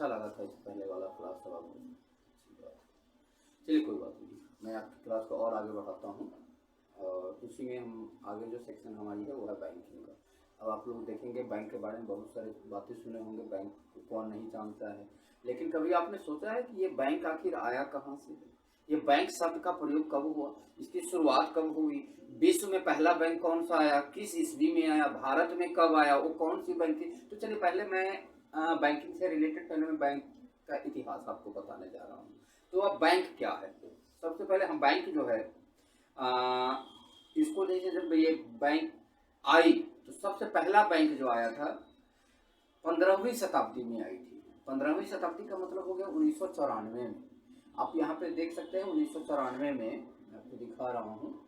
अच्छा लगा था इस पहले वाला क्लास सब आपको। चलिए कोई बात नहीं, मैं आपकी क्लास को और आगे बढ़ाता हूँ और उसी में हम आगे जो सेक्शन हमारी है वो है बैंकिंग का। अब आप लोग देखेंगे बैंक के बारे में बहुत सारी बातें सुने होंगे, बैंक को कौन नहीं जानता है, लेकिन कभी आपने सोचा है कि ये बैंक आखिर आया कहाँ से है? ये बैंक शब्द का प्रयोग कब हुआ, इसकी शुरुआत कब हुई, विश्व में पहला बैंक कौन सा आया, किस ईस्वी में आया, भारत में कब आया, वो कौन सी बैंक थी? तो चलिए पहले मैं बैंकिंग से रिलेटेड पहले मैं बैंक का इतिहास आपको बताने जा रहा हूँ। तो अब बैंक क्या है? सबसे पहले हम बैंक जो है इसको जैसे जब ये बैंक आई तो सबसे पहला बैंक जो आया था 15वीं शताब्दी में आई थी। 15वीं शताब्दी का मतलब हो गया 1994 में। आप यहाँ पे देख सकते हैं 1994 में, मैं आपको दिखा रहा हूँ।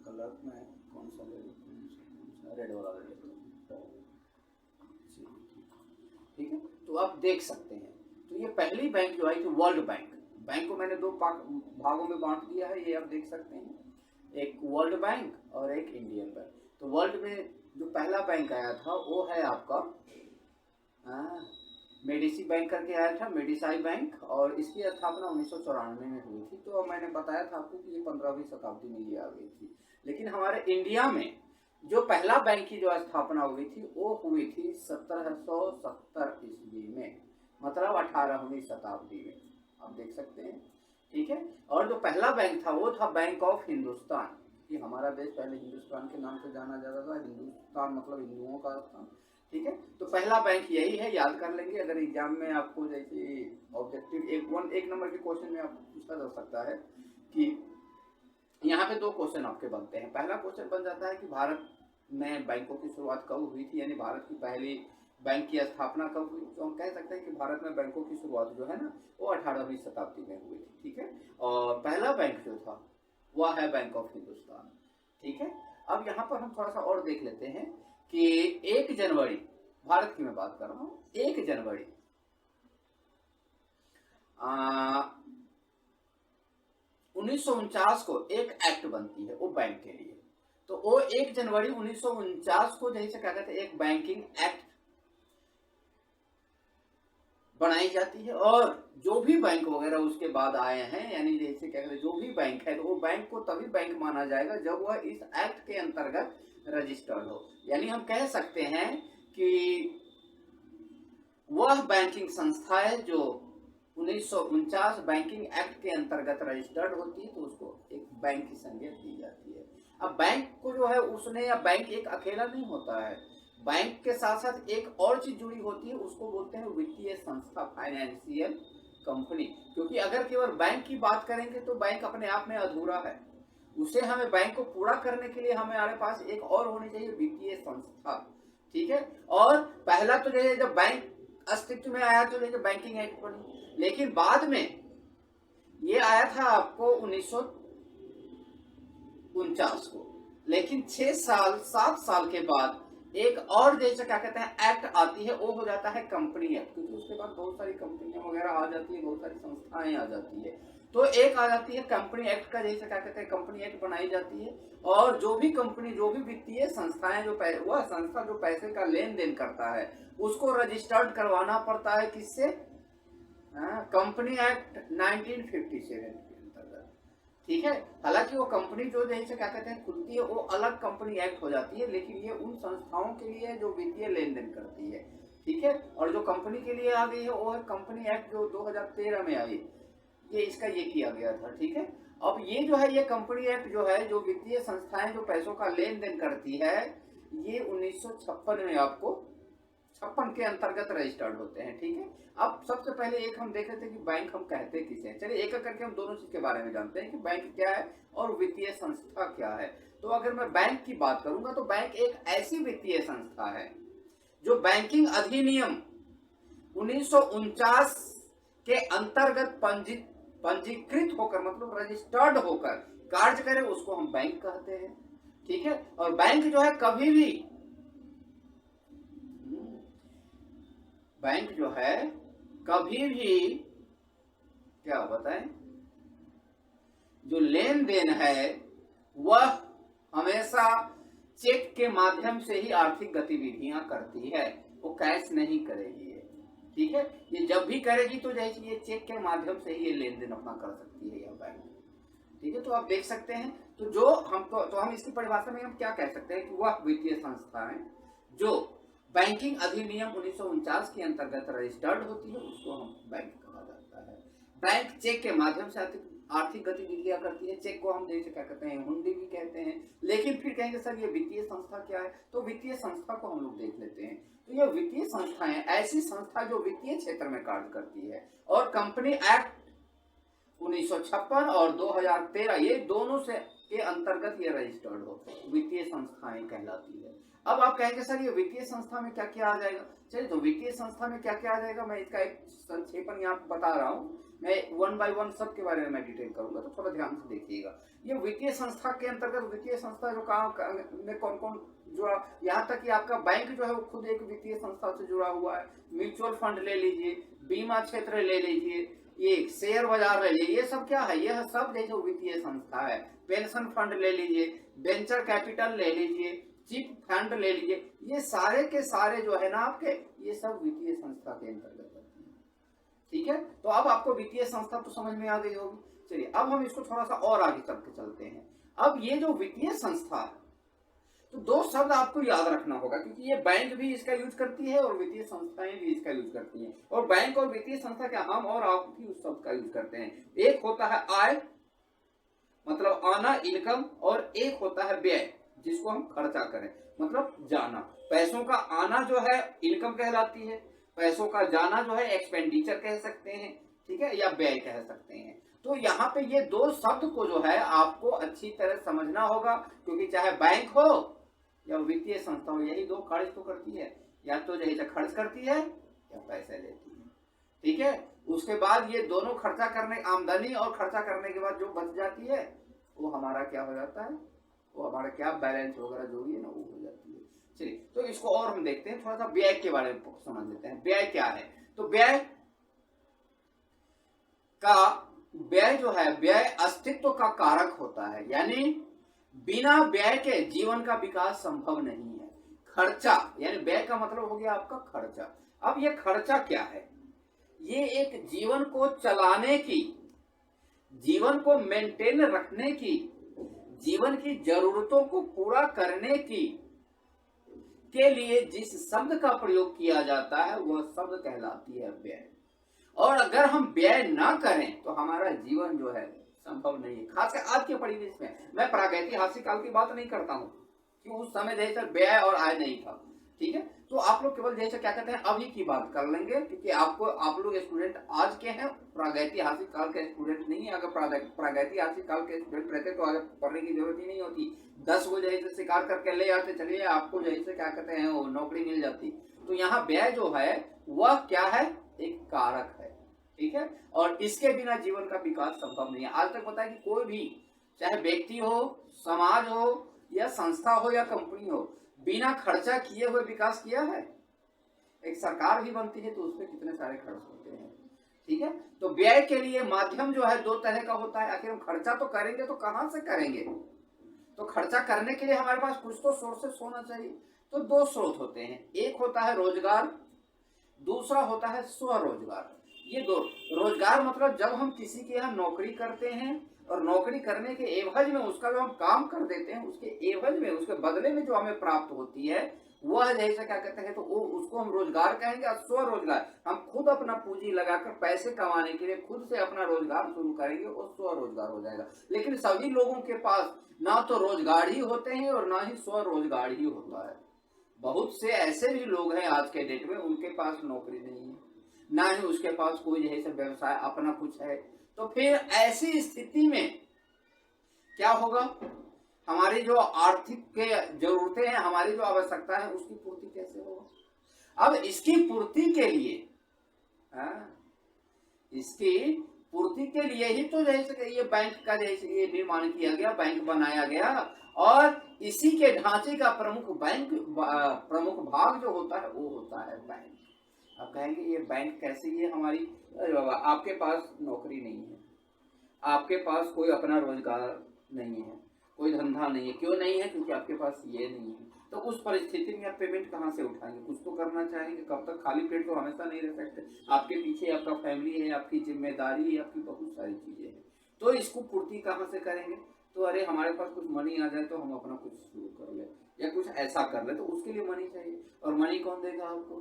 कलर में कौन सा ले लूँ, रेड वाला ले लेते हैं, ठीक है। तो आप देख सकते हैं तो ये पहली बैंक जो आई थी वर्ल्ड बैंक। बैंक को मैंने दो भागों में बांट दिया है, ये आप देख सकते हैं, एक वर्ल्ड बैंक और एक इंडियन बैंक। तो वर्ल्ड में जो पहला बैंक आया था वो है आपका मेडिसी बैंक करके आया था, मेडिसाई बैंक, और इसकी स्थापना 1994 में हुई थी। तो मैंने बताया था आपको कि ये 15वीं शताब्दी में ये आ गई थी। लेकिन हमारे इंडिया में जो पहला बैंक की जो स्थापना हुई थी वो हुई थी 1770 ईस्वी में, मतलब 18वीं शताब्दी में, आप देख सकते हैं, ठीक है। और जो पहला बैंक था वो था बैंक ऑफ हिंदुस्तान। कि हमारा देश पहले हिंदुस्तान के नाम से जाना जाता था, हिंदुस्तान मतलब हिंदुओं का स्थान, ठीक है। तो पहला बैंक यही है, याद कर लेंगे। अगर एग्जाम में आपको जैसे ऑब्जेक्टिव एक नंबर के क्वेश्चन में आपको पूछा जा सकता है कि यहाँ पे दो क्वेश्चन आपके बनते हैं। पहला क्वेश्चन बन जाता है कि भारत में बैंकों की शुरुआत कब हुई थी, यानी भारत की पहली बैंक की स्थापना कब हुई। तो हम कह सकते हैं कि भारत में बैंकों की शुरुआत जो है ना वो 18वीं शताब्दी में हुई थी, ठीक है। और पहला बैंक जो था वह है बैंक ऑफ हिंदुस्तान, ठीक है। अब यहाँ पर हम थोड़ा सा और देख लेते हैं कि 1 जनवरी, भारत की मैं बात कर रहा हूँ, 1 जनवरी 1949 को एक एक्ट बनती है वो बैंक के लिए। तो वो 1 जनवरी 1949 को जैसे क्या कहते हैं एक बैंकिंग एक्ट बनाई जाती है। और जो भी बैंक वगैरह उसके बाद आए हैं, यानी जैसे क्या कहते हैं जो भी बैंक है तो वो बैंक को तभी बैंक माना जाएगा जब वह इस एक्ट के अंतर्गत रजिस्टर्ड हो। यानी हम कह सकते हैं कि वह बैंकिंग संस्था है जो 1949 बैंकिंग एक्ट के अंतर्गत रजिस्टर्ड होती है, तो उसको एक बैंक की संज्ञा दी जाती है। अब बैंक को जो है उसने, या बैंक एक अकेला नहीं होता है, बैंक के साथ साथ एक और चीज जुड़ी होती है, उसको बोलते हैं वित्तीय संस्था, फाइनेंशियल कंपनी। क्योंकि अगर केवल बैंक की बात करेंगे तो बैंक अपने आप में अधूरा है, उसे हमें बैंक को पूरा करने के लिए हमारे पास एक और होनी चाहिए वित्तीय संस्था, ठीक है। और पहला तो जैसे जब बैंक अस्तित्व में आया तो जैसे बैंकिंग एक्ट बनी, लेकिन बाद में ये आया था आपको 1949 को। लेकिन 7 साल के बाद एक और जैसे क्या कहते हैं एक्ट आती है, वो हो जाता है कंपनी एक्ट। क्योंकि उसके बाद बहुत सारी कंपनियां वगैरह आ जाती है, बहुत सारी संस्थाएं आ जाती है, तो एक आ जाती है कंपनी एक्ट का, जैसे क्या कहते हैं कंपनी एक्ट बनाई जाती है। और जो भी कंपनी, जो भी वित्तीय संस्थाएं, जो वह संस्था जो पैसे का लेन देन करता है उसको रजिस्टर्ड करवाना पड़ता है किससे? कंपनी एक्ट 1957 के अंतर्गत, ठीक है। हालांकि वो कंपनी जो जैसे क्या कहते हैं खुलती है वो अलग कंपनी एक्ट हो जाती है, लेकिन ये उन संस्थाओं के लिए जो वित्तीय लेन देन करती है, ठीक है। और जो कंपनी के लिए आ गई है वो है कंपनी एक्ट जो 2013 में आई, ये इसका ये किया गया था, ठीक है। अब ये जो है ये कंपनी एक्ट जो है, जो वित्तीय संस्थाएं जो पैसों का लेन देन करती है, ये 1956 में आपको 56 के अंतर्गत रजिस्टर्ड होते हैं, ठीक है। अब सबसे पहले एक हम देख लेते हैं कि बैंक हम कहते किसे हैं। चलिए एक एक करके हम दोनों चीज के बारे में जानते हैं कि बैंक क्या है और वित्तीय संस्था क्या है। तो अगर मैं बैंक की बात करूंगा तो बैंक एक ऐसी वित्तीय संस्था है जो बैंकिंग अधिनियम 1949 के अंतर्गत पंजीकृत होकर, मतलब रजिस्टर्ड होकर कार्य करे, उसको हम बैंक कहते हैं, ठीक है। और बैंक जो है कभी भी, बैंक जो है कभी भी क्या बताएं, जो लेन देन है वह हमेशा चेक के माध्यम से ही आर्थिक गतिविधियां करती है, वो कैश नहीं करेगी ये, ठीक है। ये जब भी करेगी तो जैसे ये चेक के माध्यम से ही ये लेन देन अपना कर सकती है यह बैंक, ठीक है। तो आप देख सकते हैं, तो जो हम तो हम इसकी परिभाषा में हम क्या कह सकते हैं कि वह वित्तीय संस्थाएं जो बैंकिंग अधिनियम 1949 के अंतर्गत रजिस्टर्ड होती है उसको हम बैंक कहा जाता है। बैंक चेक के माध्यम से आर्थिक गतिविधियां करती है। चेक को हम जैसे क्या कहते हैं, हुंडी भी कहते हैं। लेकिन फिर कहेंगे सर ये वित्तीय संस्था क्या है, तो वित्तीय संस्था को हम लोग देख लेते हैं। तो ये वित्तीय संस्थाएं ऐसी संस्था जो वित्तीय क्षेत्र में कार्य करती है, और कंपनी एक्ट 1956 और 2013 ये दोनों से के अंतर्गत ये रजिस्टर्ड हो वित्तीय संस्थाएं कहलाती है। अब आप कहेंगे सर ये वित्तीय संस्था में क्या क्या आ जाएगा। चलिए, तो वित्तीय संस्था में क्या क्या आ जाएगा मैं इसका एक संक्षेपण यहाँ बता रहा हूँ। मैं 1 बाय 1 सब के बारे में मैं डिटेल करूंगा, तो थोड़ा ध्यान से देखिएगा। ये वित्तीय संस्था के अंतर्गत वित्तीय संस्था जो काम में कौन कौन जुड़ा, यहाँ तक कि आपका बैंक जो है वो खुद एक वित्तीय संस्था से जुड़ा हुआ है। म्यूचुअल फंड ले लीजिए, बीमा क्षेत्र ले लीजिए, ये शेयर बाजार ले लीजिए, ये सब क्या है, यह सब जो वित्तीय संस्था है। पेंशन फंड ले लीजिए, वेंचर कैपिटल ले लीजिए, चिट फंड ले लीजिए, ये सारे के सारे जो है ना आपके, ये सब वित्तीय संस्था के अंतर्गत आते हैं, ठीक है। तो अब आपको वित्तीय संस्था तो समझ में आ गई होगी। चलिए, अब हम इसको थोड़ा सा और आगे करके चलते हैं। अब ये जो वित्तीय संस्था, तो दो शब्द आपको याद रखना होगा, क्योंकि ये बैंक भी इसका यूज करती है और वित्तीय संस्थाएं भी इसका यूज करती हैं। और बैंक और वित्तीय संस्था क्या, हम और आप भी उस शब्द का यूज करते हैं। एक होता है आय, मतलब आना, इनकम, और एक होता है व्यय, जिसको हम खर्चा करें, मतलब जाना। पैसों का आना जो है इनकम कहलाती है, पैसों का जाना जो है एक्सपेंडिचर कह सकते हैं, ठीक है, या व्यय कह सकते हैं। तो यहाँ पे ये दो शब्द को जो है आपको अच्छी तरह समझना होगा, क्योंकि चाहे बैंक हो या वित्तीय संस्था हो, यही दो खर्च तो करती है, या तो जैसे खर्च करती है या पैसे लेती है, ठीक है। उसके बाद ये दोनों खर्चा करने, आमदनी और खर्चा करने के बाद जो बच जाती है वो हमारा क्या हो जाता है, वो हमारा क्या बैलेंस वगैरह जो भी है ना वो हो जाती है। चलिए, तो इसको और हम देखते हैं, थोड़ा सा व्यय के बारे में समझ लेते हैं। व्यय क्या है, तो व्यय जो है, व्यय अस्तित्व का कारक होता है, यानी बिना व्यय के जीवन का विकास संभव नहीं है। खर्चा, यानी व्यय का मतलब हो गया आपका खर्चा। अब ये खर्चा क्या है, ये एक जीवन को चलाने की, जीवन को मेंटेन रखने की, जीवन की जरूरतों को पूरा करने की के लिए जिस शब्द का प्रयोग किया जाता है वह शब्द कहलाती है व्यय। और अगर हम व्यय ना करें तो हमारा जीवन जो है संभव नहीं है। खासकर आज के परिवेश में, मैं प्रागैतिहासिक काल की बात नहीं करता हूँ कि उस समय जैसे व्यय और आय नहीं था, ठीक है। तो आप लोग केवल जैसे क्या कहते हैं अभी की बात कर लेंगे, क्योंकि आप लोग स्टूडेंट आज के हैं, प्रागैतिहासिक काल के स्टूडेंट नहीं है। अगर प्रागैतिहासिक काल के स्टूडेंट रहते तो आगे पढ़ने की जरूरत ही नहीं होती। 10 को जैसे शिकार करके ले आते, चलिए आपको जैसे क्या कहते हैं वो नौकरी मिल जाती। तो यहाँ व्यय जो है वह क्या है, एक कारक है, ठीक है। और इसके बिना जीवन का विकास संभव नहीं है। आज तक पता है कि कोई भी, चाहे व्यक्ति हो, समाज हो, या संस्था हो, या कंपनी हो, बिना खर्चा किए हुए विकास किया है। एक सरकार भी बनती है तो उसमें कितने सारे खर्च होते हैं, ठीक है। तो व्यय के लिए माध्यम जो है दो तरह का होता है। आखिर हम खर्चा तो करेंगे तो कहां से करेंगे, तो खर्चा करने के लिए हमारे पास कुछ तो सोर्सेस होना चाहिए। तो दो स्रोत होते हैं, एक होता है रोजगार, दूसरा होता है स्वरोजगार। ये दो, रोजगार मतलब जब हम किसी के यहाँ नौकरी करते हैं और नौकरी करने के एवज में उसका जो हम काम कर देते हैं, उसके एवज में, उसके बदले में जो हमें प्राप्त होती है वह जैसे क्या कहते हैं, तो वो उसको हम रोजगार कहेंगे। और स्वरोजगार, हम खुद अपना पूंजी लगाकर पैसे कमाने के लिए खुद से अपना रोजगार शुरू करेंगे, वो स्वरोजगार हो जाएगा। लेकिन सभी लोगों के पास ना तो रोजगार ही होते हैं और ना ही स्वरोजगार ही होता है। बहुत से ऐसे भी लोग हैं आज के डेट में, उनके पास नौकरी नहीं है, ना ही उसके पास कोई जैसे व्यवसाय अपना कुछ है। तो फिर ऐसी स्थिति में क्या होगा, हमारी जो आर्थिक के जरूरतें हैं, हमारी जो आवश्यकता है, उसकी पूर्ति कैसे होगा। अब इसकी पूर्ति के लिए, इसकी पूर्ति के लिए ही तो जैसे ये बैंक का जैसे ये निर्माण किया गया, बैंक बनाया गया, और इसी के ढांचे का प्रमुख भाग जो होता है वो होता है बैंक। आप कहेंगे ये बैंक कैसे, ये हमारी, आपके पास नौकरी नहीं है, आपके पास कोई अपना रोजगार नहीं है, कोई धंधा नहीं है। क्यों नहीं है? क्योंकि आपके पास ये नहीं है। तो उस परिस्थिति में आप पेमेंट कहाँ से उठाएंगे? कुछ तो करना चाहेंगे। कब तक खाली पेट तो हमेशा नहीं रह सकते। आपके पीछे आपका फैमिली है, आपकी जिम्मेदारी है, आपकी बहुत सारी चीजें हैं। तो इसको पूर्ति कहाँ से करेंगे? तो अरे हमारे पास कुछ मनी आ जाए तो हम अपना कुछ शुरू कर ले या कुछ ऐसा कर ले, तो उसके लिए मनी चाहिए। और मनी कौन देगा आपको?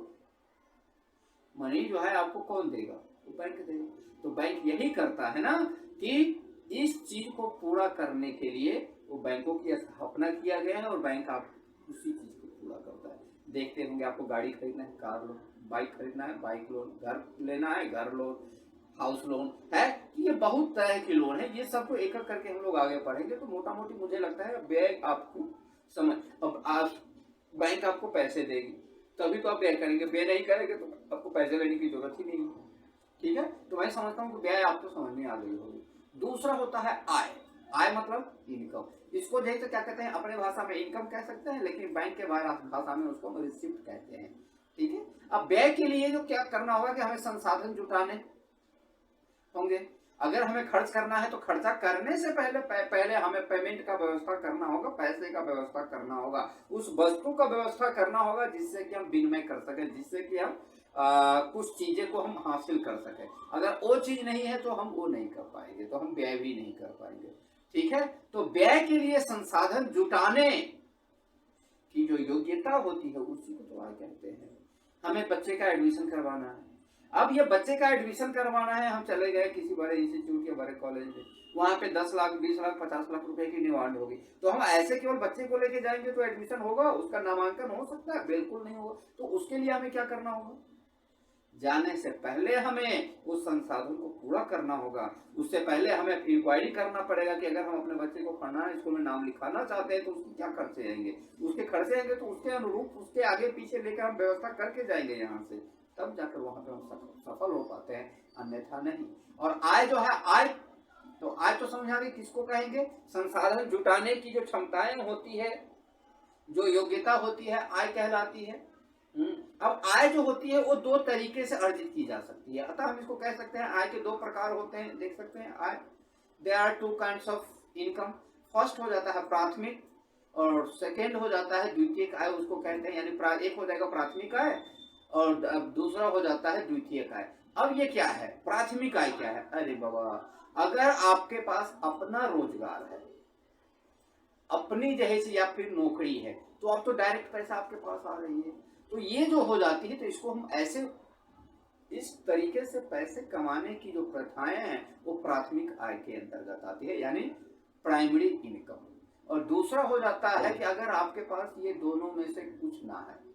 मनी जो है आपको कौन देगा? तो बैंक देगा। तो बैंक यही करता है ना कि इस चीज को पूरा करने के लिए वो बैंकों की स्थापना किया गया है और बैंक आप उसी चीज को पूरा करता है। देखते होंगे आपको गाड़ी खरीदना है, कार लोन, बाइक खरीदना है, बाइक लोन, घर लेना है, घर लोन, हाउस लोन है। ये बहुत तरह के लोन है। ये सबको एक एक करके हम लोग आगे पढ़ेंगे। तो मोटा मोटी मुझे लगता है बैंक आपको समझ, अब आप बैंक आपको पैसे देगी तभी तो आप व्यय करेंगे। व्यय नहीं करेंगे तो आपको पैसे लेने की जरूरत ही नहीं है। ठीक है, तो मैं समझता हूँ कि व्यय आपको समझ में आ गई होगी। दूसरा होता है आय। आय मतलब इनकम। इसको जैसे क्या कहते हैं, अपने भाषा में इनकम कह सकते हैं, लेकिन बैंक के भाषा में उसको रिसिप्ट कहते हैं। ठीक है, अब व्यय के लिए जो क्या करना होगा कि हमें संसाधन जुटाने होंगे। अगर हमें खर्च करना है तो खर्चा करने से पहले हमें पेमेंट का व्यवस्था करना होगा, पैसे का व्यवस्था करना होगा, उस वस्तु का व्यवस्था करना होगा जिससे कि हम विनिमय कर सके, जिससे कि हम कुछ चीजें को हम हासिल कर सके। अगर वो चीज नहीं है तो हम वो नहीं कर पाएंगे, तो हम व्यय भी नहीं कर पाएंगे। ठीक है, तो व्यय के लिए संसाधन जुटाने की जो योग्यता होती है उसी को तो आय कहते हैं। हमें बच्चे का एडमिशन करवाना है। अब ये बच्चे का एडमिशन करवाना है, हम चले गए किसी बड़े इंस्टीट्यूट या बड़े कॉलेज में, वहां पे 10 लाख 20 लाख 50 लाख रुपए की डिमांड होगी। तो हम ऐसे केवल बच्चे को लेके जाएंगे तो एडमिशन होगा, उसका नामांकन हो सकता है? बिल्कुल नहीं होगा। तो उसके लिए हमें क्या करना होगा? जाने से पहले हमें उस संसाधन को पूरा करना होगा। उससे पहले हमें इंक्वायरी करना पड़ेगा कि अगर हम अपने बच्चे को फलाना स्कूल में नाम लिखाना चाहते हैं तो उसके क्या खर्चे आएंगे। उसके खर्चे आएंगे तो उसके अनुरूप उसके आगे पीछे लेकर हम व्यवस्था करके जाएंगे यहाँ से, तब जाकर वहां पे हम सफल हो पाते हैं, अन्यथा नहीं। और आय जो है, आय तो आय तो समझा रही किसको कहेंगे? संसाधन जुटाने की जो क्षमताएं होती है, जो योग्यता होती है, आय कहलाती है। अब आय जो होती है वो दो तरीके से अर्जित की जा सकती है। अतः हम इसको कह सकते हैं आय के दो प्रकार होते हैं। देख सकते हैं आय, there are two kinds of income. First हो जाता है प्राथमिक और सेकेंड हो जाता है द्वितीयक आय, उसको कहते हैं। यानी एक हो जाएगा प्राथमिक आय और दूसरा हो जाता है द्वितीयक आय। अब ये क्या है? प्राथमिक आय क्या है? अरे बाबा, अगर आपके पास अपना रोजगार है, अपनी जैसे या फिर नौकरी है, तो अब तो डायरेक्ट पैसा आपके पास आ रही है। तो ये जो हो जाती है, तो इसको हम ऐसे इस तरीके से पैसे कमाने की जो प्रथाएं हैं वो प्राथमिक आय के अंतर्गत आती है, यानी प्राइमरी इनकम। और दूसरा हो जाता है कि अगर आपके पास ये दोनों में से कुछ ना है,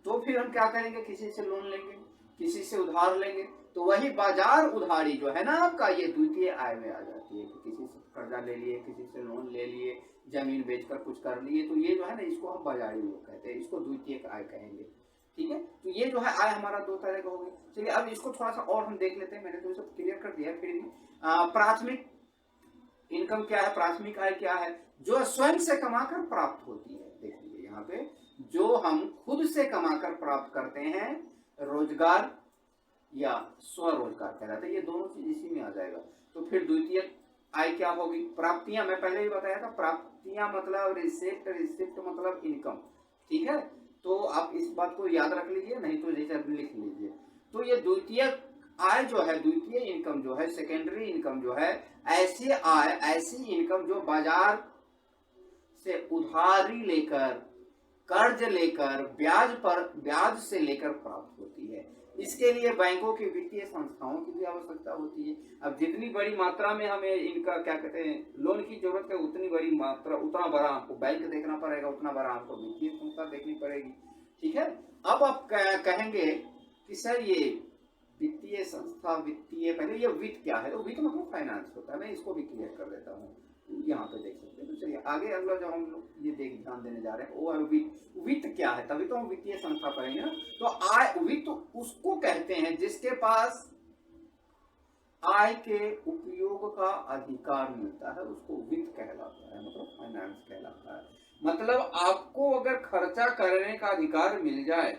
तो फिर हम क्या करेंगे? किसी से लोन लेंगे, किसी से उधार लेंगे। तो वही बाजार उधारी जो है ना आपका, ये द्वितीय आय में आ जाती है। तो किसी से कर्जा ले लिए, किसी से लोन ले लिए, जमीन बेचकर कुछ कर लिए, तो ये जो है ना, इसको हम बाजारी लोग कहते हैं, इसको द्वितीय आय कहेंगे। ठीक है, तो ये जो है आय हमारा दो तरह का हो गया। चलिए अब इसको थोड़ा सा और हम देख लेते हैं। मैंने तो सब क्लियर कर दिया। फिर भी प्राथमिक इनकम क्या है, प्राथमिक आय क्या है? जो स्वयं से कमाकर प्राप्त होती है। देख लीजिए यहाँ पे, जो हम खुद से कमाकर प्राप्त करते हैं, रोजगार या स्वरोजगार कहलाता है। ये दोनों चीज इसी में आ जाएगा। तो फिर द्वितीय आय क्या होगी? प्राप्तियां, मैं पहले ही बताया था, प्राप्तियां मतलब रिसिप्ट, रिसिप्ट मतलब इनकम। ठीक है, तो आप इस बात को याद रख लीजिए, नहीं तो जैसे आप लिख लीजिए। तो ये द्वितीय आय जो है, द्वितीय इनकम जो है, सेकेंडरी इनकम जो है, ऐसी आय, ऐसी इनकम जो बाजार से उधारी लेकर, कर्ज लेकर, ब्याज से लेकर प्राप्त होती है। इसके लिए बैंकों की वित्तीय संस्थाओं की भी आवश्यकता होती है। अब जितनी बड़ी मात्रा में हमें इनका क्या कहते हैं लोन की जरूरत है, उतनी बड़ी मात्रा, उतना बड़ा आपको बैंक देखना पड़ेगा, उतना बड़ा आपको वित्तीय संस्था देखनी पड़ेगी। ठीक है, अब आप कहेंगे कि सर ये वित्तीय संस्था, वित्तीय, पहले ये वित्त क्या है? तो वित्त मतलब फाइनेंस होता है। मैं इसको भी क्लियर कर देता हूँ, यहाँ पे देख सकते हैं। तो चलिए आगे अगला जो हम लोग ये ध्यान देने जा रहे हैं वो है वित्त। वित्त क्या है? तभी तो हम वित्तीय संस्था पढ़ेंगे ना। तो आय, वित्त उसको कहते हैं जिसके पास आय के उपयोग का अधिकार मिलता है, उसको वित्त कहलाता है, मतलब फाइनेंस कहलाता है। मतलब आपको अगर खर्चा करने का अधिकार मिल जाए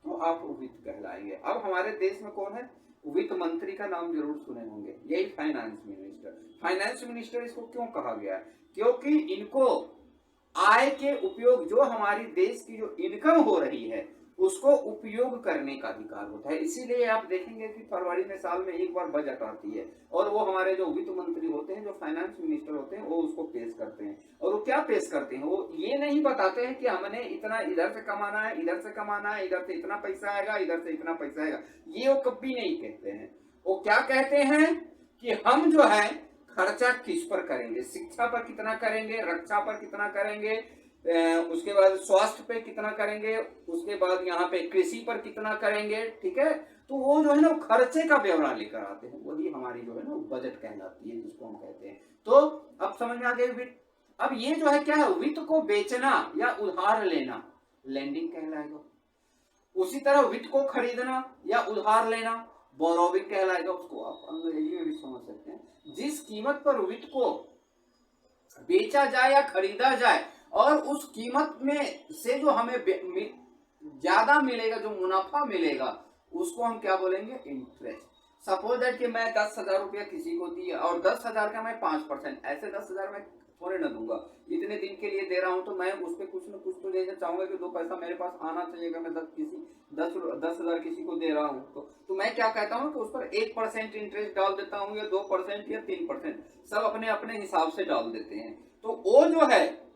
तो आप वित्त कहलाएंगे। अब हमारे देश में कौन है? वित्त मंत्री का नाम जरूर सुने होंगे, यही फाइनेंस मिनिस्टर। फाइनेंस मिनिस्टर इसको क्यों कहा गया है? क्योंकि इनको आय के उपयोग, जो हमारी देश की जो इनकम हो रही है उसको उपयोग करने का अधिकार होता है। इसीलिए आप देखेंगे कि फरवरी में साल में एक बार बजट आती है और वो हमारे जो वित्त मंत्री होते हैं, जो फाइनेंस मिनिस्टर होते हैं, वो उसको पेश करते हैं। और वो क्या पेश करते हैं? वो ये नहीं बताते हैं कि हमने इतना इधर से कमाना है, इधर से कमाना है, इधर से इतना पैसा आएगा, इधर से इतना पैसा आएगा, ये वो कभी नहीं कहते हैं। वो क्या कहते हैं कि हम जो है खर्चा किस पर करेंगे, शिक्षा पर कितना करेंगे, रक्षा पर कितना करेंगे, उसके बाद स्वास्थ्य पे कितना करेंगे, उसके बाद यहाँ पे कृषि पर कितना करेंगे, ठीक है। तो वो जो है ना खर्चे का ब्यौरा लेकर आते हैं, वही हमारी जो है ना बजट कहलाती है, जिसको हम कहते हैं। तो अब समझ में आ गया वित्त। अब ये जो है क्या है, वित्त को बेचना या उधार लेना लेंडिंग कहलाएगा। उसी तरह वित्त को खरीदना या उधार लेना बोरोविंग कहलाएगा। उसको आप अंग्रेजी में भी समझ सकते हैं। जिस कीमत पर वित्त को बेचा जाए या खरीदा जाए और उस कीमत में से जो हमें ज्यादा मिलेगा, जो मुनाफा मिलेगा, उसको हम क्या बोलेंगे? इंटरेस्ट। सपोज दैट कि मैं 10,000 रुपया किसी को दिया और 10,000 का मैं 5%, ऐसे 10,000 मैं थोड़े ना दूंगा, इतने दिन के लिए दे रहा हूं तो मैं उस पर कुछ न कुछ तो जैसे चाहूंगा कि 2 पैसा मेरे पास आना चाहिए। मैं 10,000 किसी को दे रहा हूं तो मैं क्या कहता हूं कि उस पर 1% इंटरेस्ट डाल देता हूं, या 2% या 3%, सब अपने अपने हिसाब से डाल देते हैं। तो वो जो है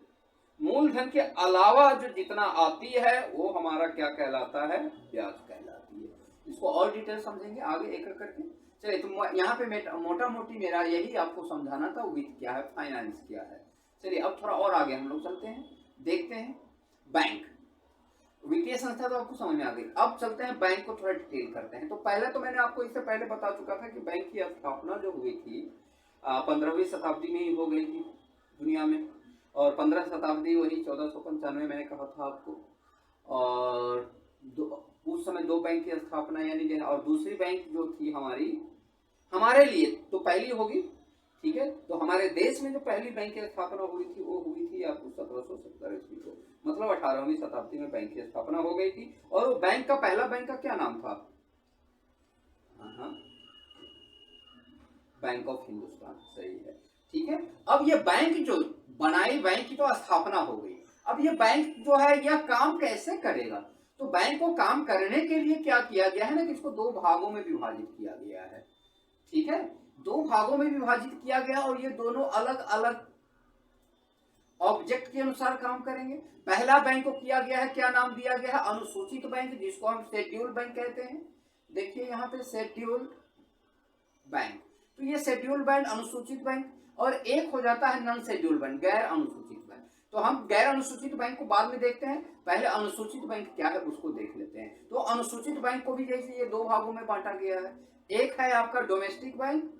मूलधन के अलावा जो जितना आती है वो हमारा क्या कहलाता है? ब्याज कहलाती है। इसको और डिटेल समझेंगे आगे एक एक करके। चलिए, तो यहाँ पे मोटा मोटी मेरा यही आपको समझाना था, वित्त क्या है, फाइनेंस क्या है। चलिए अब थोड़ा और आगे हम लोग चलते हैं, देखते हैं बैंक। वित्तीय संस्था तो आपको समझ में आ गई। अब चलते हैं बैंक को थोड़ा डिटेल करते हैं। तो पहले तो मैंने आपको इससे पहले बता चुका था कि बैंक की स्थापना जो हुई थी 15वीं शताब्दी में ही हो गई थी दुनिया में, और 15 शताब्दी वही 1495 मैंने कहा था आपको। और उस समय 2 बैंक की स्थापना यानी, और दूसरी बैंक जो थी हमारे लिए तो पहली होगी, ठीक है। तो हमारे देश में जो पहली बैंक की स्थापना हुई थी वो हुई थी आपको 1770 ईस्वी को, मतलब 18वीं शताब्दी में बैंक की स्थापना हो गई थी। और वो बैंक का पहला बैंक का क्या नाम था? बैंक ऑफ हिंदुस्तान, सही है, ठीक है। अब ये बैंक जो बनाई, बैंक की तो स्थापना हो गई। अब ये बैंक जो है यह काम कैसे करेगा? तो बैंक को काम करने के लिए क्या किया गया है ना, कि इसको 2 भागों में विभाजित किया गया है, ठीक है। 2 भागों में विभाजित किया गया और ये दोनों अलग अलग ऑब्जेक्ट के अनुसार काम करेंगे। पहला बैंक को किया गया है, क्या नाम दिया गया है? अनुसूचित बैंक, जिसको हम शेड्यूल बैंक कहते हैं। देखिए यहाँ पे शेड्यूल बैंक, तो ये शेड्यूल बैंक, अनुसूचित बैंक, और एक हो जाता है नॉन शेड्यूल बैंक, गैर अनुसूचित बैंक। तो हम गैर अनुसूचित बैंक को बाद में देखते हैं, पहले अनुसूचित बैंक क्या है उसको देख लेते हैं। तो अनुसूचित बैंक को भी जैसे ये 2 भागों में बांटा गया है। एक है आपका डोमेस्टिक बैंक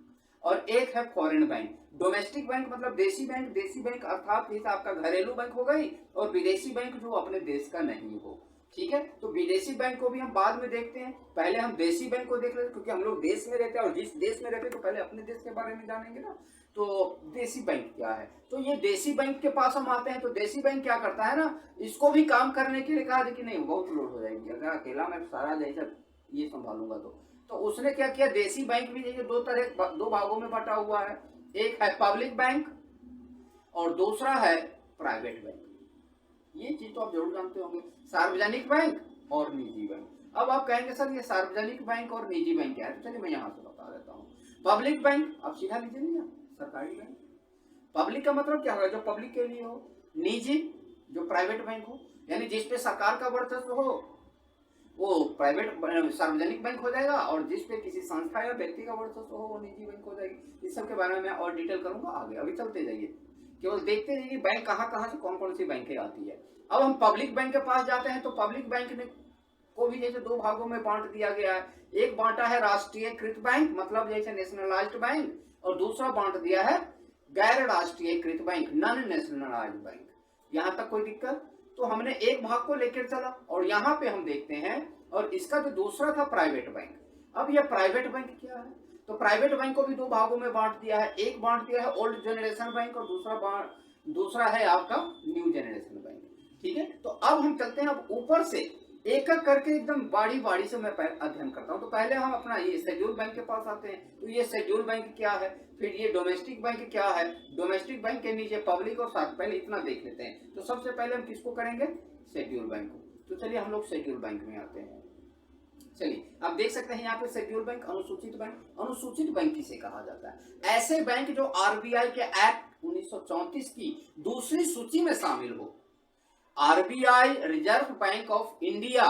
और एक है फॉरेन बैंक। डोमेस्टिक बैंक मतलब देशी बैंक अर्थात जैसे आपका घरेलू बैंक हो गई, और विदेशी बैंक जो अपने देश का नहीं हो, ठीक है। तो विदेशी बैंक को भी हम बाद में देखते हैं, पहले हम देशी बैंक को देख लेते हैं, क्योंकि हम लोग देश में रहते हैं और जिस देश में रहते हैं तो पहले अपने देश के बारे में जानेंगे ना। तो देशी बैंक क्या है? तो ये देशी बैंक के पास हम आते हैं। तो देशी बैंक क्या करता है ना, इसको भी काम करने के लिए कहा कि नहीं बहुत लोड हो जाएगी, अगर अकेला मैं सारा जैसा ये संभालूंगा तो उसने क्या किया, देशी बैंक भी जैसे 2 भागों में बटा हुआ है। एक है पब्लिक बैंक और दूसरा है प्राइवेट बैंक। ये चीज तो आप जरूर जानते होंगे, सार्वजनिक बैंक और निजी बैंक। अब आप कहेंगे सर ये सार्वजनिक बैंक और निजी बैंक क्या है? तो चलिए मैं यहाँ से बता देता हूँ। पब्लिक बैंक आप सीधा लीजिए नहीं, सरकारी बैंक। पब्लिक का मतलब क्या होगा? जो पब्लिक के लिए हो। निजी जो प्राइवेट बैंक हो, यानी जिसपे सरकार का वर्चस्व हो वो प्राइवेट सार्वजनिक बैंक हो जाएगा, और जिसपे किसी संस्था या व्यक्ति का वर्चस्व हो वो निजी बैंक हो जाएगी। इस सब के बारे में मैं और डिटेल करूंगा आगे, अभी चलते जाइए, केवल देखते जाइए बैंक कहाँ से कौन कौन सी बैंकें आती है। अब हम पब्लिक बैंक के पास जाते हैं। तो पब्लिक बैंक ने को भी जैसे 2 भागों में बांट दिया गया है। एक बांटा है राष्ट्रीयकृत बैंक, मतलब जैसे नेशनलाइज्ड बैंक, और दूसरा बांट दिया है गैर राष्ट्रीयकृत बैंक, नॉन नेशनलाइज्ड बैंक। यहाँ तक कोई दिक्कत? तो हमने एक भाग को लेकर चला और यहाँ पे हम देखते हैं, और इसका जो दूसरा था प्राइवेट बैंक। अब यह प्राइवेट बैंक क्या है? तो प्राइवेट बैंक को भी 2 भागों में बांट दिया है। एक बांट दिया है ओल्ड जनरेशन बैंक और दूसरा है आपका न्यू जनरेशन बैंक, ठीक है। तो अब हम चलते हैं अब ऊपर से एक एक करके एकदम बारी बारी से मैं अध्ययन करता हूँ। तो पहले हम अपना ये शेड्यूल बैंक के पास आते हैं। तो ये शेड्यूल बैंक क्या है, फिर ये डोमेस्टिक बैंक क्या है, डोमेस्टिक बैंक के नीचे पब्लिक और साथ, पहले इतना देख लेते हैं। तो सबसे पहले हम किसको करेंगे, शेड्यूल बैंक को। तो चलिए हम लोग शेड्यूल बैंक में आते हैं। चलिए आप देख सकते हैं यहाँ पे शेड्यूल बैंक, अनुसूचित बैंक। अनुसूचित बैंक किसे कहा जाता है, ऐसे बैंक जो आरबीआई के एक्ट 1934 की दूसरी सूची में शामिल हो। RBI reserve bank of India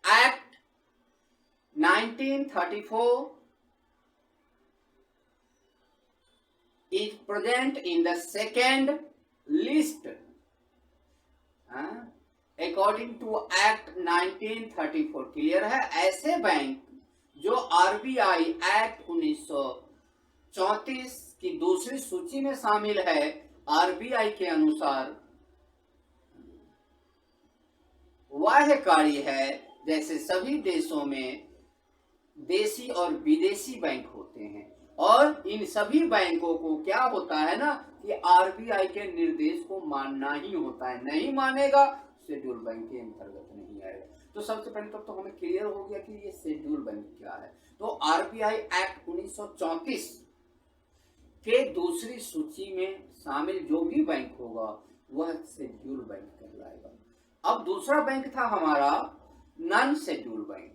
act 1934 is present in the second list according to Act 1934। Clear है, ऐसे बैंक जो आरबीआई एक्ट 1934 की दूसरी सूची में शामिल है, आरबीआई के अनुसार वह कार्य है जैसे सभी देशों में देशी और विदेशी बैंक होते हैं, और इन सभी बैंकों को क्या होता है ना कि आरबीआई के निर्देश को मानना ही होता है। नहीं मानेगा शेड्यूल बैंक के अंतर्गत नहीं आएगा। तो सबसे पहले तो हमें क्लियर हो गया कि ये शेड्यूल बैंक क्या है। तो आरबीआई एक्ट 1934 के दूसरी सूची में शामिल जो भी बैंक होगा वह शेड्यूल बैंक कहलाएगा। अब दूसरा बैंक था हमारा नॉन शेड्यूल बैंक।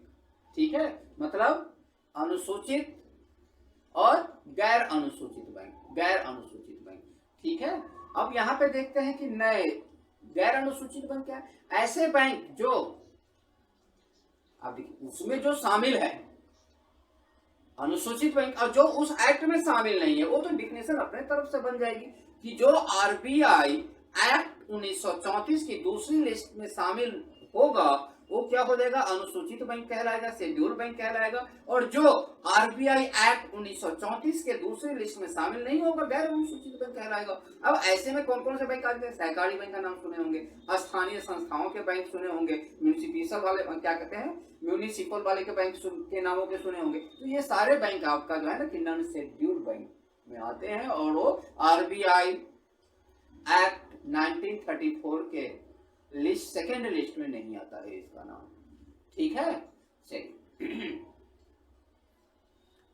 ठीक है, मतलब अनुसूचित और गैर अनुसूचित बैंक, गैर अनुसूचित बैंक। ठीक है, अब यहाँ पे देखते हैं कि नए गैर अनुसूचित बैंक क्या है। ऐसे बैंक जो आप देखिए उसमें जो शामिल है अनुसूचित बैंक, और जो उस एक्ट में शामिल नहीं है वो तो डिफिनेशन अपने तरफ से बन जाएगी कि जो आरबीआई एक्ट 1934 की दूसरी लिस्ट में शामिल होगा वो क्या हो जाएगा, अनुसूचित बैंक कहलाएगा, शेड्यूल बैंक कहलाएगा। और जो आरबीआई एक्ट 1934 के दूसरी लिस्ट में शामिल नहीं होगा गैर अनुसूचित बैंक कहलाएगा। अब ऐसे में कौन कौन से बैंक आते हैं, सहकारी बैंक का नाम सुने होंगे, स्थानीय संस्थाओं के बैंक सुने होंगे, म्यूनिसिपल वाले क्या कहते हैं, म्यूनिसिपल वाले के बैंक के नामों के सुने होंगे। तो ये सारे बैंक आपका जो है ना कि नॉन शेड्यूल बैंक में आते हैं, और वो आरबीआई एक्ट 1934 के लिस्ट सेकेंड लिस्ट में नहीं आता है इसका नाम। ठीक है, चलिए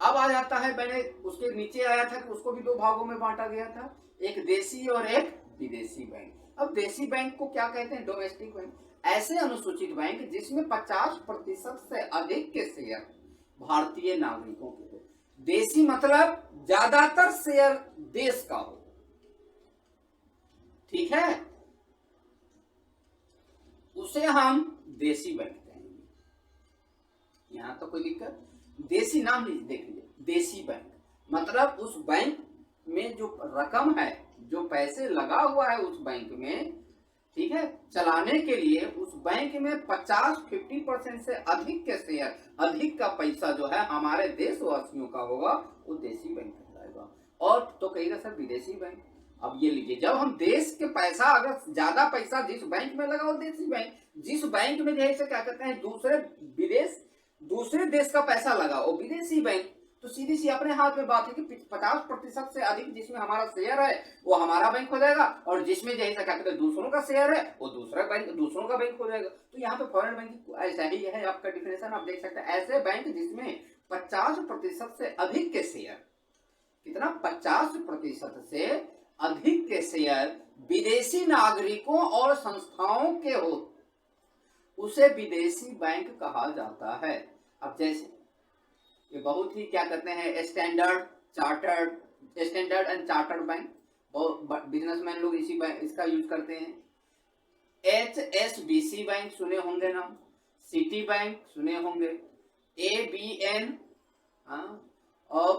अब आ जाता है, मैंने उसके नीचे आया था कि उसको भी दो भागों में बांटा गया था, एक देशी और एक विदेशी बैंक। अब देशी बैंक को क्या कहते हैं, डोमेस्टिक बैंक। ऐसे अनुसूचित बैंक जिसमें 50% से अधिक के शेयर भारतीय नागरिकों के हो। देशी मतलब ज्यादातर शेयर देश का हो। ठीक है, उसे हम देशी बैंक कहेंगे। यहां तो कोई दिक्कत, देशी नाम देख लीजिए, देशी बैंक मतलब उस बैंक में जो रकम है, जो पैसे लगा हुआ है उस बैंक में, ठीक है, चलाने के लिए उस बैंक में 50-50% से अधिक के शेयर, अधिक का पैसा जो है हमारे देशवासियों का होगा, वो देशी बैंक कहलाएगा। और तो कहेगा सर विदेशी बैंक। अब ये लीजिए, जब हम देश के पैसा, अगर ज्यादा पैसा जिस बैंक में लगा वो देशी बैंक, जिस बैंक में जैसे क्या कहते हैं दूसरे देश का पैसा लगा वो विदेशी बैंक। तो सीधी सी अपने हाथ में बात है कि 50% से अधिक जिसमें हमारा शेयर है वो हमारा बैंक हो जाएगा, और जिसमें जैसे क्या कहते हैं दूसरों का शेयर है वो दूसरों का बैंक हो जाएगा। तो यहाँ पे फॉरेन बैंक ऐसा ही है, आपका डिफिनेशन आप देख सकते हैं। ऐसे बैंक जिसमें 50% से अधिक के शेयर, कितना, 50% से अधिक के शेयर विदेशी नागरिकों और संस्थाओं के हो, उसे विदेशी बैंक कहा जाता है। अब जैसे ये बहुत ही क्या कहते हैं स्टैंडर्ड एंड चार्टर्ड बैंक, बहुत बिजनेसमैन लोग इसका यूज करते हैं। HSBC बैंक सुने होंगे नाम, सिटी बैंक सुने होंगे, ABN और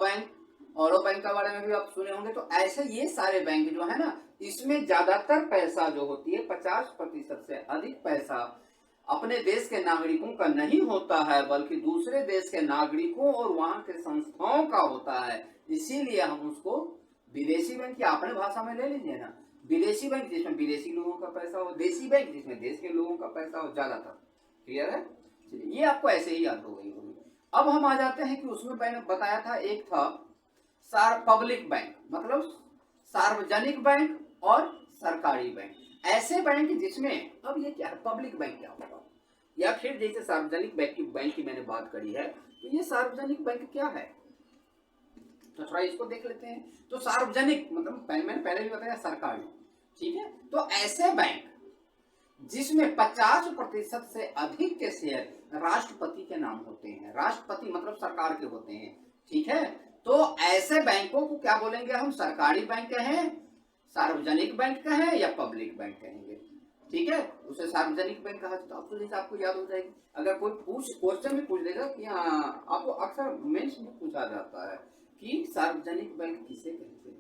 बैंक का बारे में भी आप सुने होंगे। तो ऐसे ये सारे बैंक जो है ना, इसमें ज्यादातर पैसा जो होती है 50% से अधिक पैसा अपने देश के नागरिकों का नहीं होता है, बल्कि दूसरे देश के नागरिकों और वहां के संस्थाओं का होता है। इसीलिए हम उसको विदेशी बैंक या अपने भाषा में ले लीजिए ना, विदेशी बैंक जिसमें विदेशी लोगों का पैसा हो, देशी बैंक जिसमें देश के लोगों का पैसा हो, ज्यादातर। क्लियर है, चलिए ये आपको ऐसे ही याद हो गई होगी। अब हम आ जाते हैं कि उसमें मैंने बताया था, एक था पब्लिक बैंक, मतलब सार्वजनिक बैंक और सरकारी बैंक। ऐसे बैंक जिसमें, अब ये क्या है, पब्लिक बैंक क्या होगा, या फिर जैसे सार्वजनिक बैंक की मैंने बात करी है, तो ये सार्वजनिक बैंक क्या है, तो थोड़ा इसको देख लेते हैं। तो सार्वजनिक मतलब मैंने पहले भी बताया सरकारी, ठीक है। तो ऐसे बैंक जिसमें 50% से अधिक के शेयर राष्ट्रपति के नाम होते हैं, राष्ट्रपति मतलब सरकार के होते हैं, ठीक है। तो ऐसे बैंकों को क्या बोलेंगे हम, सरकारी बैंक कहें, सार्वजनिक बैंक कहें या पब्लिक बैंक कहेंगे, ठीक है। उसे सार्वजनिक बैंक कहा जाता है। तो जैसे आपको याद हो जाएगी, अगर कोई क्वेश्चन भी पूछ देगा कि हाँ, आपको अक्सर मेंस में पूछा जाता है कि सार्वजनिक बैंक किसे कहते हैं,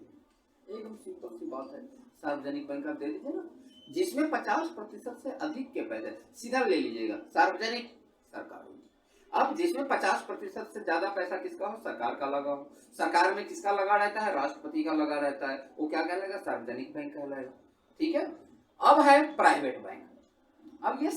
एकदम सिंपल सी बात है, सार्वजनिक बैंक आप दे दीजिए ना, जिसमें 50% से अधिक के पैसे, सीधा ले लीजिएगा, सार्वजनिक सरकार होगी। अब जिसमें 50% से ज्यादा पैसा किसका हो, सरकार का लगा हो, सरकार में किसका लगा रहता है, राष्ट्रपति का लगा रहता है, वो क्या कहलाएगा, सार्वजनिक बैंक कहलाएगा, ठीक है। अब है प्राइवेट बैंक, अब ये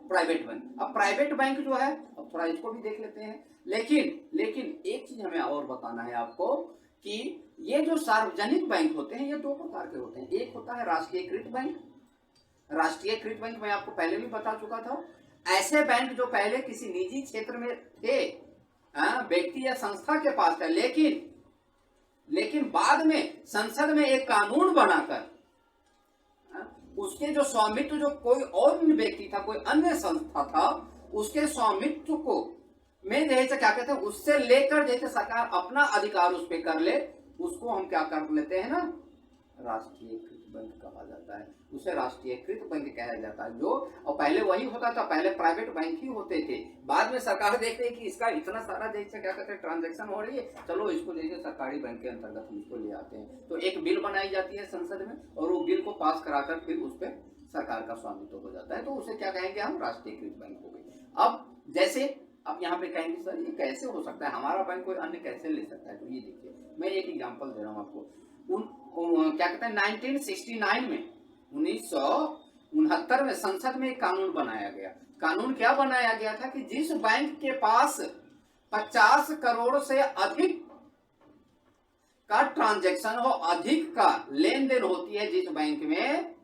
प्राइवेट बैंक, अब प्राइवेट बैंक जो है, अब थोड़ा इसको भी देख लेते हैं। लेकिन एक चीज हमें और बताना है आपको कि ये जो सार्वजनिक बैंक होते हैं ये दो प्रकार के होते हैं। एक होता है राष्ट्रीयकृत बैंक, राष्ट्रीयकृत बैंक मैं आपको पहले भी बता चुका था, ऐसे बैंक जो पहले किसी निजी क्षेत्र में थे, व्यक्ति या संस्था के पास था, लेकिन बाद में संसद में एक कानून बनाकर उसके जो स्वामित्व जो कोई और व्यक्ति था, कोई अन्य संस्था था, उसके स्वामित्व को में जैसे क्या कहते हैं, उससे लेकर जैसे सरकार अपना अधिकार उस पर कर ले, उसको हम क्या कर लेते हैं ना, राष्ट्रीयकृत बैंक कहा जाता है, उसे राष्ट्रीयकृत बैंक कहा जाता है। जो और पहले वही होता था, पहले प्राइवेट बैंक ही होते थे, बाद में सरकार देखते हैं कि इसका इतना सारा जैसे क्या कहते हैं ट्रांजैक्शन हो रही है, चलो इसको जैसे सरकारी बैंक के अंतर्गत हम इसको ले आते हैं। तो एक बिल बनाई जाती है संसद में और वो बिल को पास कराकर फिर उस पर सरकार का स्वामित्व हो जाता है, तो उसे क्या कहेंगे हम, राष्ट्रीयकृत बैंक हो गए। अब जैसे अब यहाँ पे कहेंगे सर ये कैसे हो सकता है, हमारा बैंक कोई अन्य कैसे ले सकता है, तो ये देखिए मैं एक एग्जांपल दे रहा हूँ आपको। क्या कहते हैं 1969 में 1969 में संसद में एक कानून बनाया गया। कानून क्या बनाया गया था कि जिस बैंक के पास 50 करोड़ से अधिक का ट्रांजैक्शन हो, अधिक का लेन देन होती है जिस बैंक में,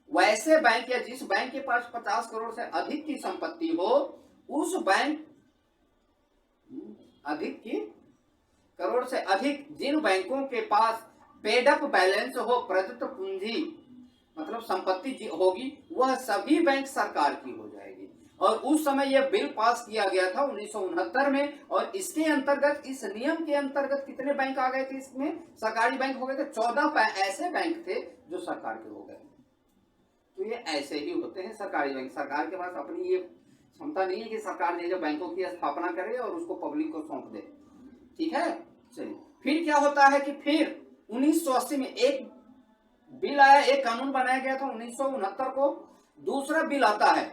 वैसे बैंक या जिस बैंक के पास 50 करोड़ से अधिक की संपत्ति हो, उस बैंक अधिक की करोड़ से अधिक जिन बैंकों के पास पेड अप बैलेंस हो, प्रदत्त पूंजी मतलब संपत्ति होगी, वह सभी बैंक सरकार की हो जाएगी। और उस समय यह बिल पास किया गया था 1969 में, और इसके अंतर्गत, इस नियम के अंतर्गत कितने बैंक आ गए थे, इसमें सरकारी बैंक हो गए थे 14 ऐसे बैंक थे जो सरकार के हो गए। तो ये ऐसे ही होते हैं सरकारी बैंक, सरकार के पास अपनी ये क्षमता नहीं है कि सरकार ने जो बैंकों की स्थापना करे और उसको पब्लिक को सौंप दे, ठीक है। चलिए फिर क्या होता है कि फिर 1980 में एक बिल आया, एक कानून बनाया गया था 1969 को, दूसरा बिल आता है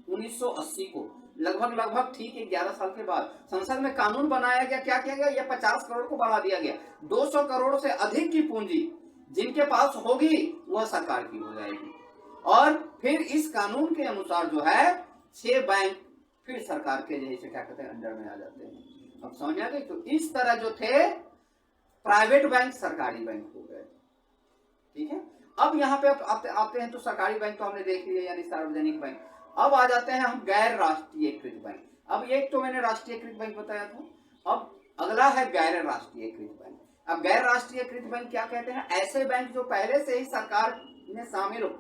1980 को, लगभग ठीक 11 साल के बाद संसद में कानून बनाया गया। क्या किया गया, यह 50 करोड़ को बढ़ा दिया गया, 200 करोड़ से अधिक की पूंजी जिनके पास होगी वह सरकार की हो जाएगी। और फिर इस कानून के अनुसार जो है 6 बैंक फिर सरकार के जैसे क्या कहते हैं अंडर में आ जाते हैं। अब समझ आ गई। तो इस तरह जो थे प्राइवेट बैंक सरकारी बैंक हो गए, ठीक है। अब यहाँ पे आते हैं तो सरकारी बैंक तो हमने देख लिया, यानी सार्वजनिक बैंक। अब आ जाते हैं हम गैर राष्ट्रीयकृत बैंक। अब एक तो मैंने राष्ट्रीयकृत बैंक बताया था, अब अगला है गैर राष्ट्रीयकृत बैंक। अब गैर राष्ट्रीयकृत बैंक क्या कहते हैं, ऐसे बैंक जो पहले से ही सरकार में शामिल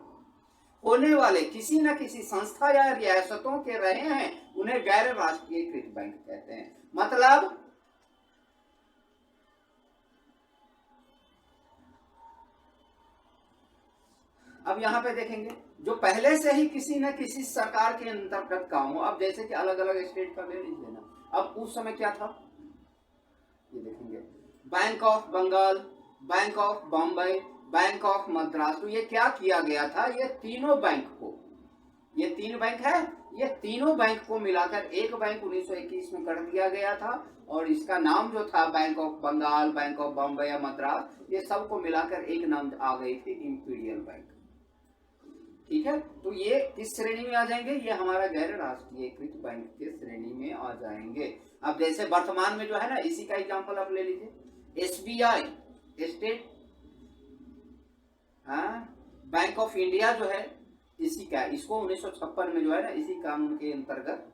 होने वाले किसी न किसी संस्था या रियासतों के रहे हैं, उन्हें गैर राष्ट्रीयकृत बैंक कहते हैं। मतलब अब यहाँ पे देखेंगे जो पहले से ही किसी न किसी सरकार के अंतर्गत काम हो। अब जैसे कि अलग अलग स्टेट का ले लीजिए ना, अब उस समय क्या था, ये देखेंगे bank of Bengal, bank of Bombay, bank of Madras. तो ये क्या किया गया था, ये तीनों बैंक को, ये 3 बैंक है, ये तीनों बैंक को मिलाकर एक बैंक 1921 में कर दिया गया था, और इसका नाम जो था bank of Bengal, bank of Bombay या मद्रास, ये सबको मिलाकर एक नाम आ गई थी इंपीरियल बैंक, ठीक है। तो ये किस श्रेणी में आ जाएंगे, ये हमारा गैर राष्ट्रीयकृत बैंक के श्रेणी में आ जाएंगे। अब जैसे वर्तमान में जो है ना, इसी का एग्जांपल आप ले लीजिए, SBI state bank of India जो है, इसी का, इसको 1956 में जो है ना इसी कानून के अंतर्गत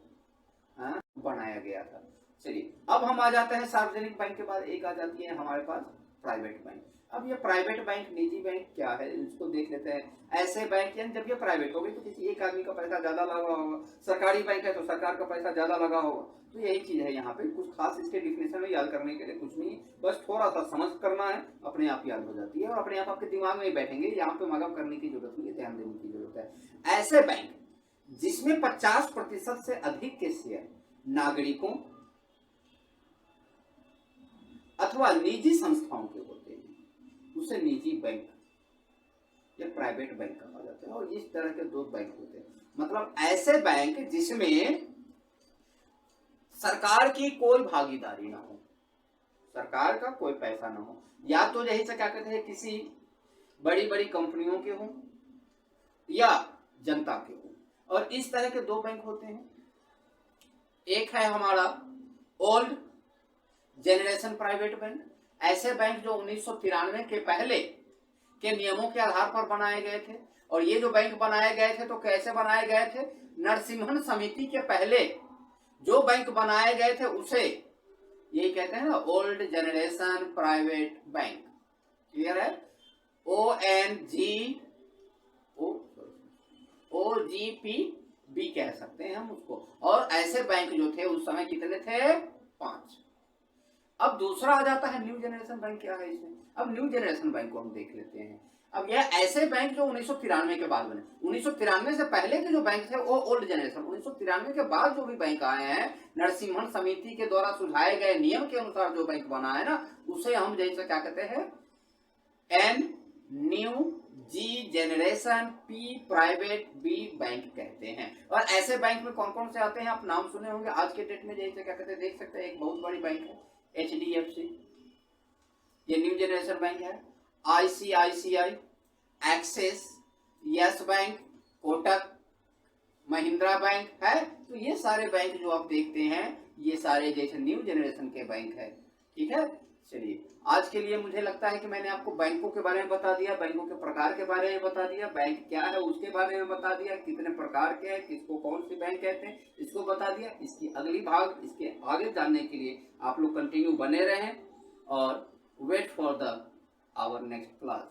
बनाया गया था। चलिए अब हम आ जाते हैं सार्वजनिक बैंक के बाद एक आ जाती है हमारे पास प्राइवेट बैंक। अब ये प्राइवेट बैंक, निजी बैंक क्या है इसको देख लेते हैं। ऐसे बैंक यानी जब ये प्राइवेट हो गई तो किसी एक आदमी का पैसा ज्यादा लगा होगा, सरकारी बैंक है तो सरकार का पैसा ज्यादा लगा होगा। तो यही चीज है यहाँ पे, कुछ खास इसके डिफिनेशन में याद करने के लिए कुछ नहीं, बस थोड़ा सा समझ करना है, अपने आप याद हो जाती है और अपने आप आपके दिमाग में बैठेंगे, यहाँ पे मगम करने की जरूरत नहीं है, ध्यान देने की जरूरत है। ऐसे बैंक जिसमें 50% से अधिक के शेयर नागरिकों अथवा निजी संस्थाओं के होते हैं उसे निजी बैंक या प्राइवेट बैंक कहा जाता है। और इस तरह के दो बैंक होते हैं, मतलब ऐसे बैंक जिसमें सरकार की कोई भागीदारी ना हो, सरकार का कोई पैसा ना हो, या तो यही से क्या कहते हैं किसी बड़ी बड़ी कंपनियों के हों या जनता के हों। और इस तरह के दो बैंक होते हैं, एक है हमारा ओल्ड जनरेशन प्राइवेट बैंक। ऐसे बैंक जो 1993 के पहले के नियमों के आधार पर बनाए गए थे। और ये जो बैंक बनाए गए थे तो कैसे बनाए गए थे, नरसिम्हन समिति के पहले जो बैंक बनाए गए थे उसे यही कहते हैं ना old generation private bank. Clear है? OGPB कह सकते हैं हम उसको। और ऐसे बैंक जो थे उस समय कितने थे? 5। अब दूसरा आ जाता है न्यू जनरेशन बैंक। क्या है इसमें? अब न्यू जनरेशन बैंक को हम देख लेते हैं। अब यह ऐसे बैंक जो 1993 के बाद बने, 1993 से पहले के जो बैंक थे वो ओल्ड जनरेशन, 1993 के बाद जो भी बैंक आए हैं नरसिम्हन समिति के द्वारा सुझाए गए नियम के अनुसार जो बैंक बना है ना उसे हम जैसे क्या कहते हैं N new, G generation, P private, B bank कहते हैं। और ऐसे बैंक में कौन कौन से आते हैं आप नाम सुने होंगे आज के डेट में, जैसे क्या कहते हैं देख सकते हैं। एक बहुत बड़ी बैंक है HDFC, ये न्यू जनरेशन बैंक है। ICICI, axis, yes bank, Kotak Mahindra bank है। तो ये सारे बैंक जो आप देखते हैं ये सारे जैसे न्यू जनरेशन के बैंक है। ठीक है, चलिए आज के लिए मुझे लगता है कि मैंने आपको बैंकों के बारे में बता दिया, बैंकों के प्रकार के बारे में बता दिया, बैंक क्या है उसके बारे में बता दिया, कितने प्रकार के हैं, किसको कौन सी बैंक कहते हैं इसको बता दिया। इसकी अगली भाग, इसके आगे जानने के लिए आप लोग कंटिन्यू बने रहें और wait for the our next class.